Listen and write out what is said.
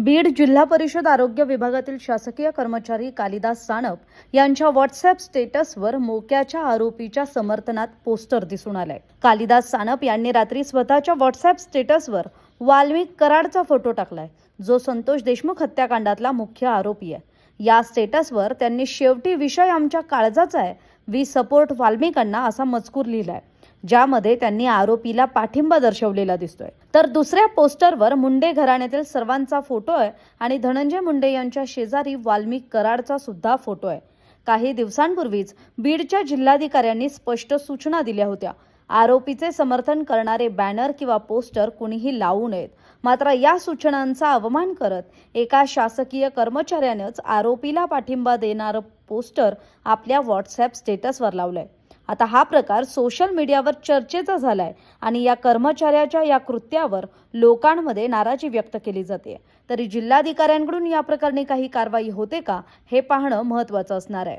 बीड जिल्हा परिषद आरोग्य विभागातील शासकीय कर्मचारी कालिदास सानप यांच्या व्हॉट्सअप स्टेटसवर मोक्याच्या आरोपीच्या समर्थनात पोस्टर दिसून आलंय। कालिदास सानप यांनी रात्री स्वतःच्या व्हॉट्सअप स्टेटसवर वाल्मिक कराडचा फोटो टाकलाय, जो संतोष देशमुख हत्याकांडातला मुख्य आरोपी आहे। या स्टेटसवर त्यांनी शेवटी विषय आमच्या काळजाचा आहे, वी सपोर्ट वाल्मिकांना असा मजकूर लिहिलाय, ज्यामध्ये त्यांनी आरोपीला पाठिंबा दर्शवलेला दिसतोय। तर दुसऱ्या पोस्टरवर मुंडे घराण्यातील सर्वांचा फोटो आहे आणि धनंजय मुंडे यांच्या शेजारी वाल्मिक कराडचा सुद्धा फोटो आहे। काही दिवसांपूर्वीच बीडच्या जिल्हाधिकाऱ्यांनी स्पष्ट सूचना दिल्या होत्या, आरोपीचे समर्थन करणारे बॅनर किंवा पोस्टर कुणीही लावू नयेत। मात्र या सूचनांचा अवमान करत एका शासकीय कर्मचाऱ्यानेच आरोपीला पाठिंबा देणारं पोस्टर आपल्या व्हॉट्सअप स्टेटसवर लावलंय। आता हा प्रकार सोशल मीडियावर चर्चेचा झालाय आणि या कर्मचाऱ्याच्या या कृत्यावर लोकांमध्ये नाराजी व्यक्त केली जाते। तरी जिल्हाधिकाऱ्यांकडून या प्रकरणी काही कारवाई होते का, हे पाहणं महत्त्वाचं असणार आहे।